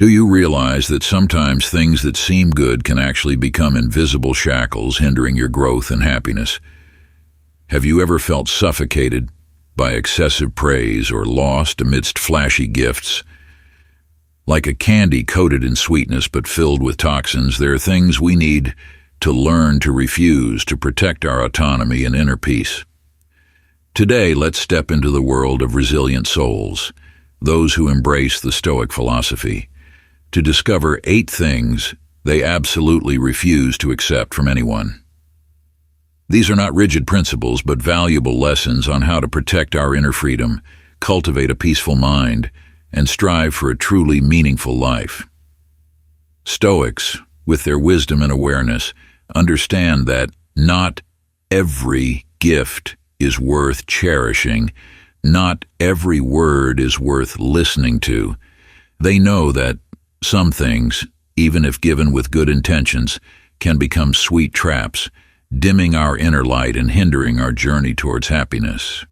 Do you realize that sometimes things that seem good can actually become invisible shackles hindering your growth and happiness? Have you ever felt suffocated by excessive praise or lost amidst flashy gifts? Like a candy coated in sweetness but filled with toxins, there are things we need to learn to refuse to protect our autonomy and inner peace. Today, let's step into the world of resilient souls, those who embrace the Stoic philosophy, to discover 8 things they absolutely refuse to accept from anyone. These are not rigid principles, but valuable lessons on how to protect our inner freedom, cultivate a peaceful mind, and strive for a truly meaningful life. Stoics, with their wisdom and awareness, understand that not every gift is worth cherishing, not every word is worth listening to. They know that some things, even if given with good intentions, can become sweet traps, dimming our inner light and hindering our journey towards happiness.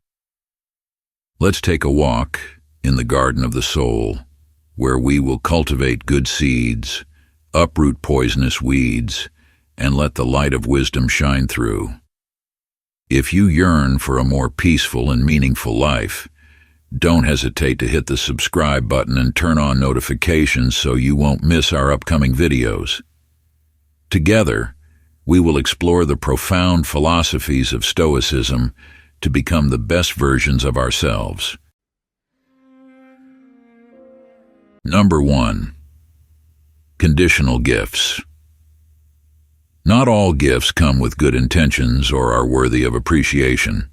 Let's take a walk in the garden of the soul, where we will cultivate good seeds, uproot poisonous weeds, and let the light of wisdom shine through. If you yearn for a more peaceful and meaningful life, don't hesitate to hit the subscribe button and turn on notifications so you won't miss our upcoming videos. Together, we will explore the profound philosophies of Stoicism to become the best versions of ourselves. Number 1. Conditional gifts. Not all gifts come with good intentions or are worthy of appreciation.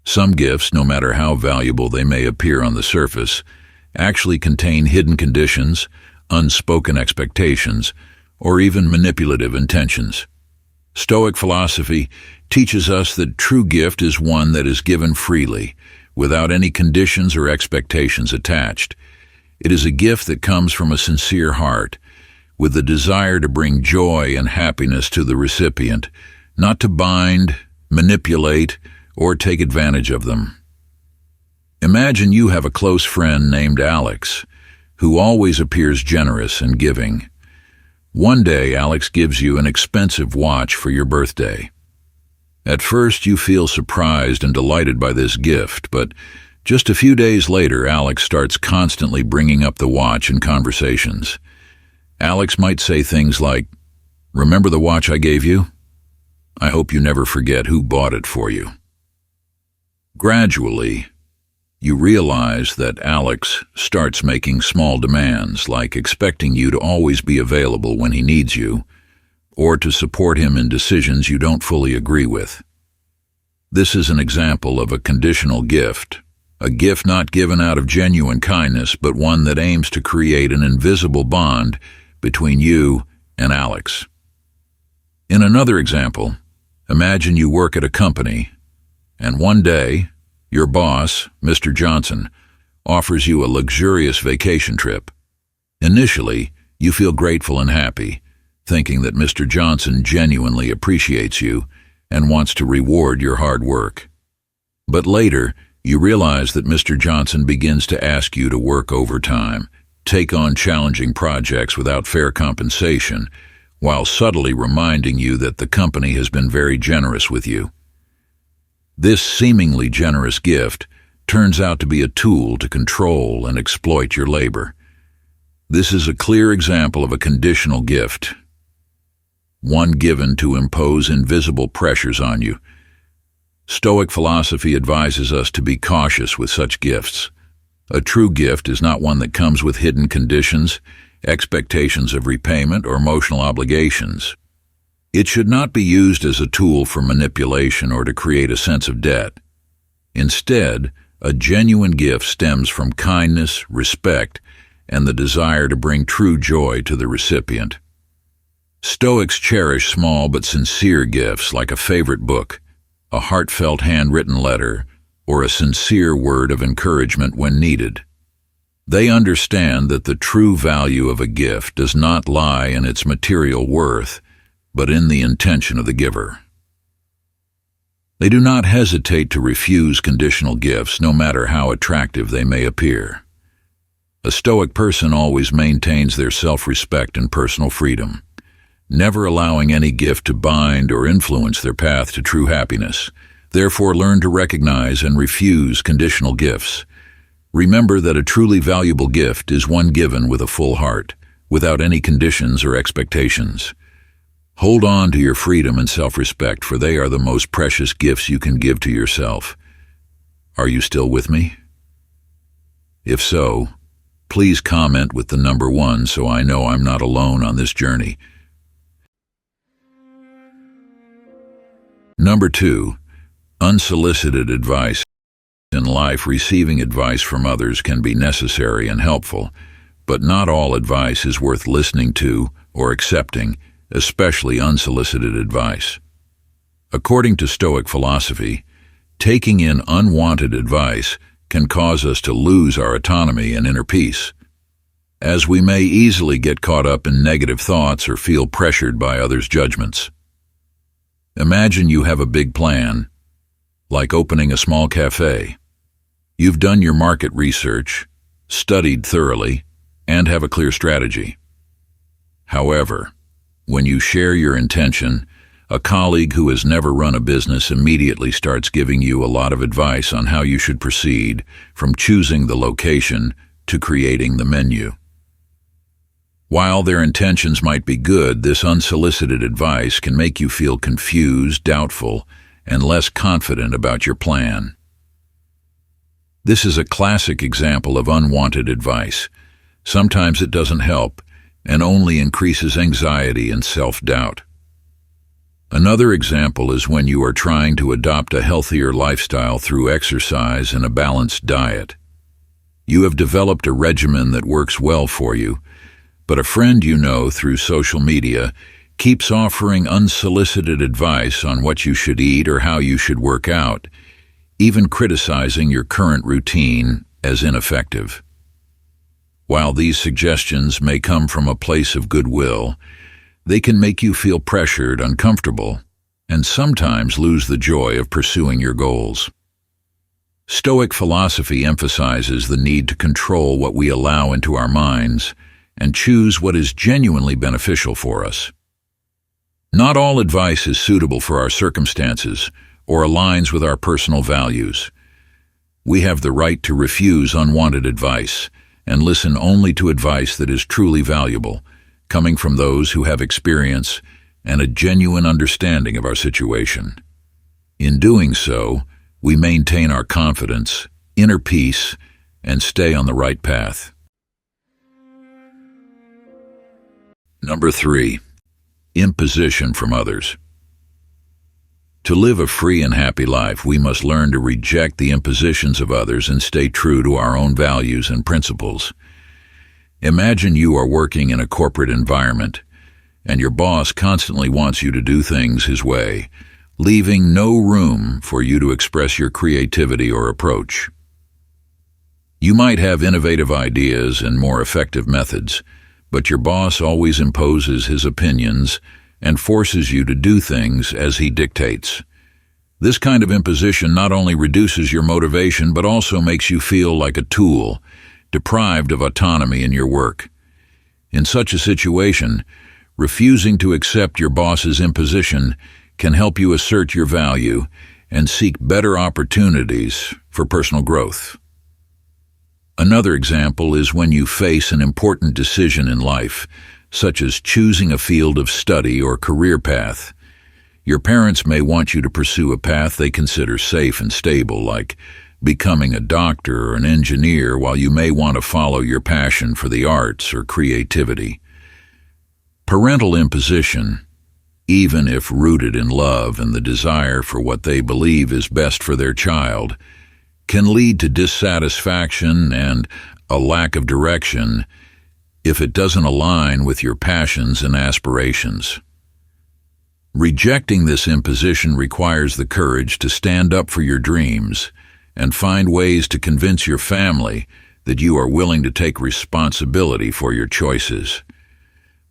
Some gifts, no matter how valuable they may appear on the surface, actually contain hidden conditions, unspoken expectations, or even manipulative intentions. Stoic philosophy teaches us that true gift is one that is given freely, without any conditions or expectations attached. It is a gift that comes from a sincere heart, with the desire to bring joy and happiness to the recipient, not to bind, manipulate, or take advantage of them. Imagine you have a close friend named Alex, who always appears generous and giving. One day, Alex gives you an expensive watch for your birthday. At first, you feel surprised and delighted by this gift, but just a few days later, Alex starts constantly bringing up the watch in conversations. Alex might say things like, "Remember the watch I gave you? I hope you never forget who bought it for you." Gradually, you realize that Alex starts making small demands, like expecting you to always be available when he needs you, or to support him in decisions you don't fully agree with. This is an example of a conditional gift, a gift not given out of genuine kindness, but one that aims to create an invisible bond between you and Alex. In another example, imagine you work at a company, and one day, your boss, Mr. Johnson, offers you a luxurious vacation trip. Initially, you feel grateful and happy, thinking that Mr. Johnson genuinely appreciates you and wants to reward your hard work. But later, you realize that Mr. Johnson begins to ask you to work overtime, take on challenging projects without fair compensation, while subtly reminding you that the company has been very generous with you. This seemingly generous gift turns out to be a tool to control and exploit your labor. This is a clear example of a conditional gift, one given to impose invisible pressures on you. Stoic philosophy advises us to be cautious with such gifts. A true gift is not one that comes with hidden conditions, expectations of repayment, or emotional obligations. It should not be used as a tool for manipulation or to create a sense of debt. Instead, a genuine gift stems from kindness, respect, and the desire to bring true joy to the recipient. Stoics cherish small but sincere gifts like a favorite book, a heartfelt handwritten letter, or a sincere word of encouragement when needed. They understand that the true value of a gift does not lie in its material worth, but in the intention of the giver. They do not hesitate to refuse conditional gifts, no matter how attractive they may appear. A Stoic person always maintains their self-respect and personal freedom, never allowing any gift to bind or influence their path to true happiness. Therefore, learn to recognize and refuse conditional gifts. Remember that a truly valuable gift is one given with a full heart, without any conditions or expectations. Hold on to your freedom and self-respect, for they are the most precious gifts you can give to yourself. Are you still with me? If so, please comment with the number 1 so I know I'm not alone on this journey. Number 2, unsolicited advice. In life, receiving advice from others can be necessary and helpful, but not all advice is worth listening to or accepting, especially unsolicited advice. According to Stoic philosophy, taking in unwanted advice can cause us to lose our autonomy and inner peace, as we may easily get caught up in negative thoughts or feel pressured by others' judgments. Imagine you have a big plan, like opening a small cafe. You've done your market research, studied thoroughly, and have a clear strategy. However, when you share your intention, a colleague who has never run a business immediately starts giving you a lot of advice on how you should proceed, from choosing the location to creating the menu. While their intentions might be good, this unsolicited advice can make you feel confused, doubtful, and less confident about your plan. This is a classic example of unwanted advice. Sometimes it doesn't help and only increases anxiety and self-doubt. Another example is when you are trying to adopt a healthier lifestyle through exercise and a balanced diet. You have developed a regimen that works well for you, but a friend you know through social media keeps offering unsolicited advice on what you should eat or how you should work out, even criticizing your current routine as ineffective. While these suggestions may come from a place of goodwill, they can make you feel pressured, uncomfortable, and sometimes lose the joy of pursuing your goals. Stoic philosophy emphasizes the need to control what we allow into our minds and choose what is genuinely beneficial for us. Not all advice is suitable for our circumstances or aligns with our personal values. We have the right to refuse unwanted advice and listen only to advice that is truly valuable, coming from those who have experience and a genuine understanding of our situation. In doing so, we maintain our confidence, inner peace, and stay on the right path. Number 3, imposition from others. To live a free and happy life, we must learn to reject the impositions of others and stay true to our own values and principles. Imagine you are working in a corporate environment, and your boss constantly wants you to do things his way, leaving no room for you to express your creativity or approach. You might have innovative ideas and more effective methods, but your boss always imposes his opinions and forces you to do things as he dictates. This kind of imposition not only reduces your motivation but also makes you feel like a tool, deprived of autonomy in your work. In such a situation, refusing to accept your boss's imposition can help you assert your value and seek better opportunities for personal growth. Another example is when you face an important decision in life, such as choosing a field of study or career path. Your parents may want you to pursue a path they consider safe and stable, like becoming a doctor or an engineer, while you may want to follow your passion for the arts or creativity. Parental imposition, even if rooted in love and the desire for what they believe is best for their child, can lead to dissatisfaction and a lack of direction if it doesn't align with your passions and aspirations. Rejecting this imposition requires the courage to stand up for your dreams and find ways to convince your family that you are willing to take responsibility for your choices.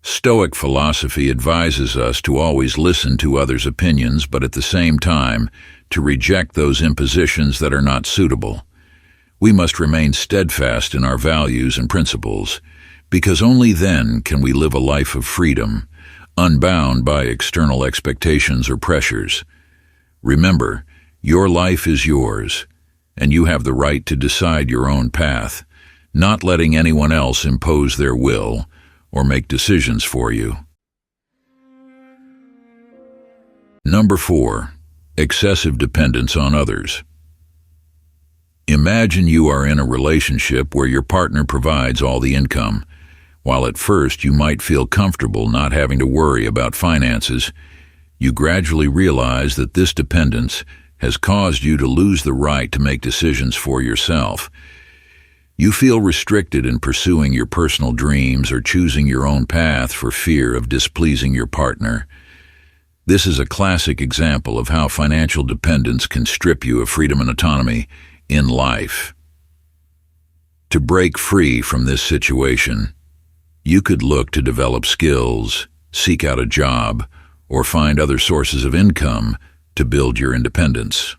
Stoic philosophy advises us to always listen to others' opinions, but at the same time, to reject those impositions that are not suitable. We must remain steadfast in our values and principles, because only then can we live a life of freedom, unbound by external expectations or pressures. Remember, your life is yours, and you have the right to decide your own path, not letting anyone else impose their will or make decisions for you. Number 4. Excessive dependence on others. Imagine you are in a relationship where your partner provides all the income. While at first you might feel comfortable not having to worry about finances, you gradually realize that this dependence has caused you to lose the right to make decisions for yourself. You feel restricted in pursuing your personal dreams or choosing your own path for fear of displeasing your partner. This is a classic example of how financial dependence can strip you of freedom and autonomy in life. To break free from this situation, you could look to develop skills, seek out a job, or find other sources of income to build your independence.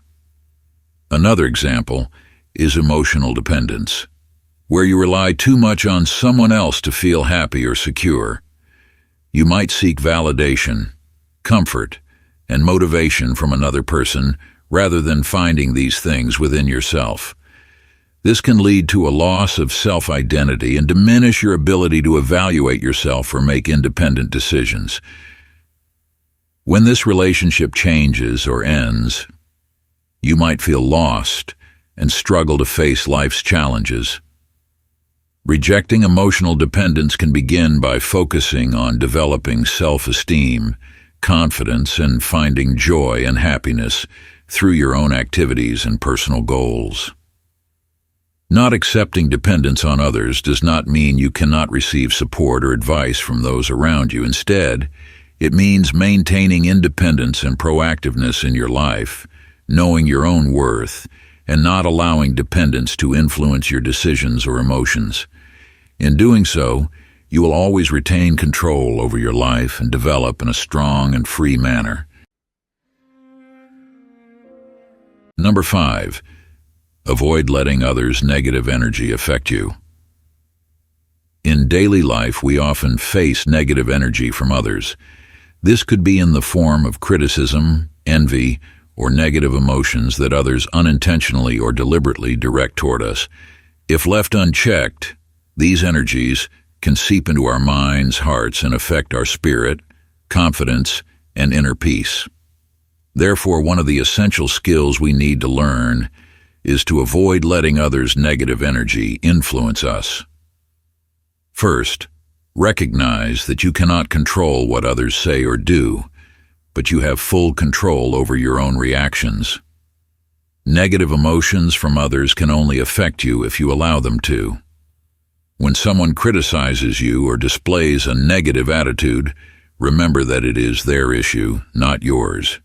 Another example is emotional dependence, where you rely too much on someone else to feel happy or secure. You might seek validation, comfort, and motivation from another person rather than finding these things within yourself. This can lead to a loss of self-identity and diminish your ability to evaluate yourself or make independent decisions. When this relationship changes or ends, you might feel lost and struggle to face life's challenges. Rejecting emotional dependence can begin by focusing on developing self-esteem, confidence, and finding joy and happiness through your own activities and personal goals. Not accepting dependence on others does not mean you cannot receive support or advice from those around you. Instead, it means maintaining independence and proactiveness in your life, knowing your own worth, and not allowing dependence to influence your decisions or emotions. In doing so, you will always retain control over your life and develop in a strong and free manner. Number 5. Avoid letting others' negative energy affect you. In daily life, we often face negative energy from others. This could be in the form of criticism, envy, or negative emotions that others unintentionally or deliberately direct toward us. If left unchecked, these energies can seep into our minds, hearts, and affect our spirit, confidence, and inner peace. Therefore, one of the essential skills we need to learn is to avoid letting others' negative energy influence us. First, recognize that you cannot control what others say or do, but you have full control over your own reactions. Negative emotions from others can only affect you if you allow them to. When someone criticizes you or displays a negative attitude, remember that it is their issue, not yours.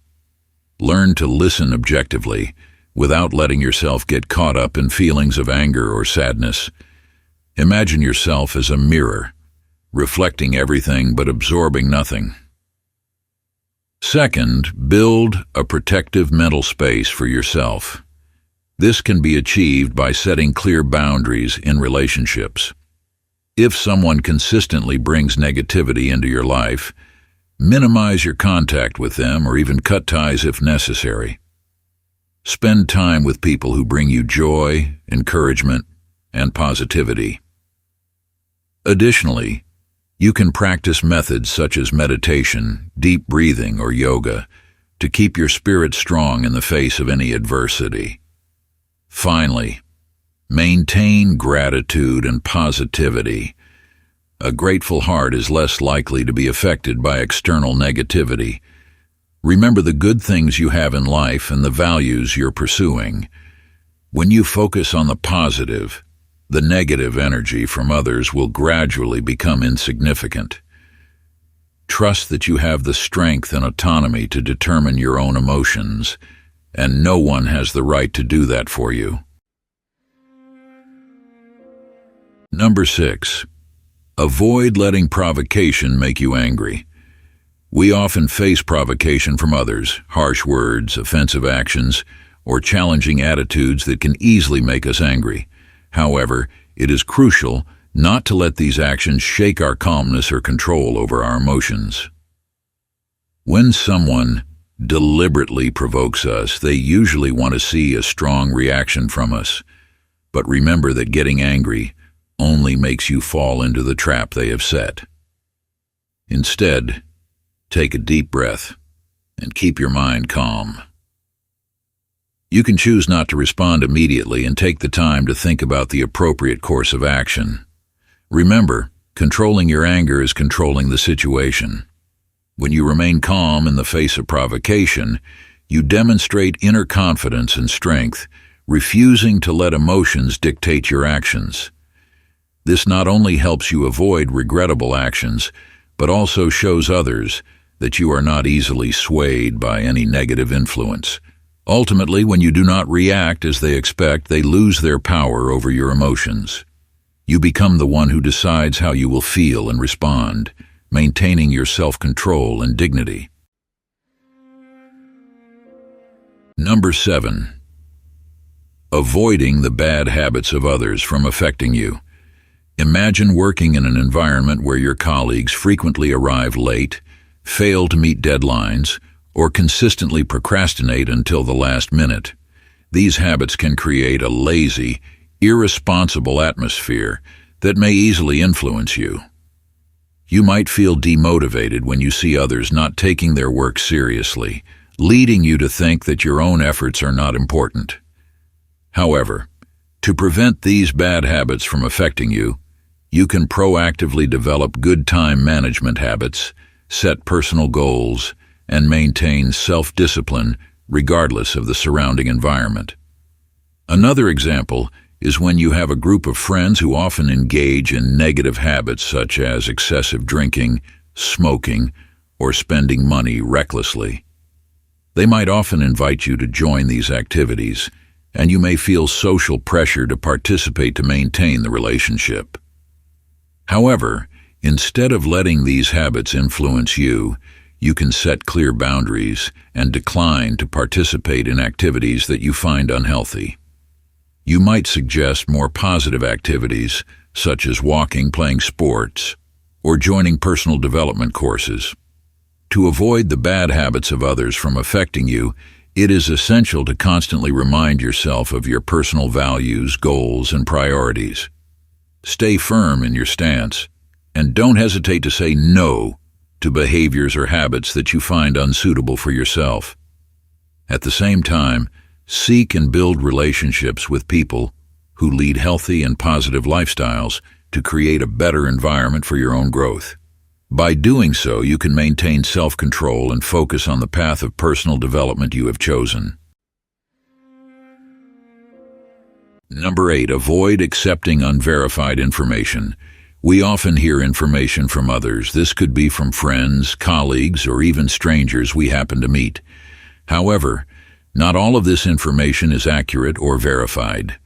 Learn to listen objectively, without letting yourself get caught up in feelings of anger or sadness. Imagine yourself as a mirror, reflecting everything but absorbing nothing. Second, build a protective mental space for yourself. This can be achieved by setting clear boundaries in relationships. If someone consistently brings negativity into your life, minimize your contact with them or even cut ties if necessary. Spend time with people who bring you joy, encouragement, and positivity. Additionally, you can practice methods such as meditation, deep breathing, or yoga to keep your spirit strong in the face of any adversity. Finally, maintain gratitude and positivity. A grateful heart is less likely to be affected by external negativity. Remember the good things you have in life and the values you're pursuing. When you focus on the positive, the negative energy from others will gradually become insignificant. Trust that you have the strength and autonomy to determine your own emotions, and no one has the right to do that for you. Number 6. Avoid letting provocation make you angry. We often face provocation from others, harsh words, offensive actions, or challenging attitudes that can easily make us angry. However, it is crucial not to let these actions shake our calmness or control over our emotions. When someone deliberately provokes us, they usually want to see a strong reaction from us. But remember that getting angry only makes you fall into the trap they have set. Instead, take a deep breath and keep your mind calm. You can choose not to respond immediately and take the time to think about the appropriate course of action. Remember, controlling your anger is controlling the situation. When you remain calm in the face of provocation, you demonstrate inner confidence and strength, refusing to let emotions dictate your actions. This not only helps you avoid regrettable actions, but also shows others that you are not easily swayed by any negative influence. Ultimately, when you do not react as they expect, they lose their power over your emotions. You become the one who decides how you will feel and respond, maintaining your self-control and dignity. Number 7. Avoiding the bad habits of others from affecting you. Imagine working in an environment where your colleagues frequently arrive late, fail to meet deadlines, or consistently procrastinate until the last minute. These habits can create a lazy, irresponsible atmosphere that may easily influence you. You might feel demotivated when you see others not taking their work seriously, leading you to think that your own efforts are not important. However, to prevent these bad habits from affecting you, you can proactively develop good time management habits, set personal goals, and maintain self-discipline regardless of the surrounding environment. Another example is when you have a group of friends who often engage in negative habits such as excessive drinking, smoking, or spending money recklessly. They might often invite you to join these activities, and you may feel social pressure to participate to maintain the relationship. However, instead of letting these habits influence you, you can set clear boundaries and decline to participate in activities that you find unhealthy. You might suggest more positive activities, such as walking, playing sports, or joining personal development courses. To avoid the bad habits of others from affecting you, it is essential to constantly remind yourself of your personal values, goals, and priorities. Stay firm in your stance, and don't hesitate to say no to behaviors or habits that you find unsuitable for yourself. At the same time, seek and build relationships with people who lead healthy and positive lifestyles to create a better environment for your own growth. By doing so, you can maintain self-control and focus on the path of personal development you have chosen. Number 8, avoid accepting unverified information. We often hear information from others. This could be from friends, colleagues, or even strangers we happen to meet. However, not all of this information is accurate or verified.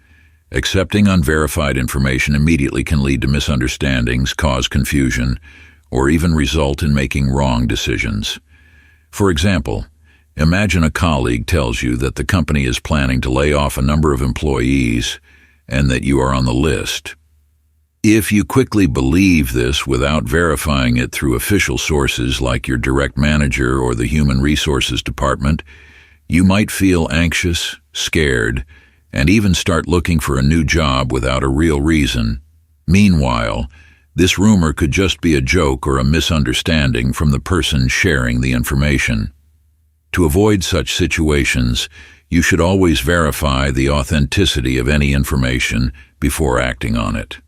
Accepting unverified information immediately can lead to misunderstandings, cause confusion, or even result in making wrong decisions. For example, imagine a colleague tells you that the company is planning to lay off a number of employees and that you are on the list. If you quickly believe this without verifying it through official sources like your direct manager or the Human Resources Department, you might feel anxious, scared, and even start looking for a new job without a real reason. Meanwhile, this rumor could just be a joke or a misunderstanding from the person sharing the information. To avoid such situations, you should always verify the authenticity of any information before acting on it.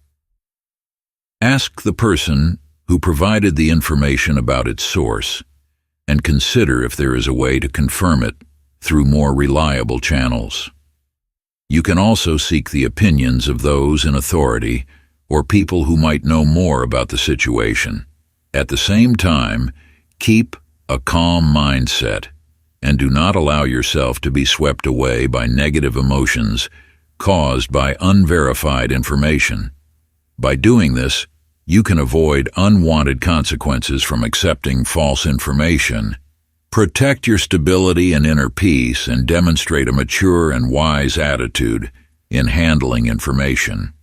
Ask the person who provided the information about its source, and consider if there is a way to confirm it through more reliable channels. You can also seek the opinions of those in authority or people who might know more about the situation. At the same time, keep a calm mindset and do not allow yourself to be swept away by negative emotions caused by unverified information. By doing this, you can avoid unwanted consequences from accepting false information Protect your stability and inner peace and demonstrate a mature and wise attitude in handling information.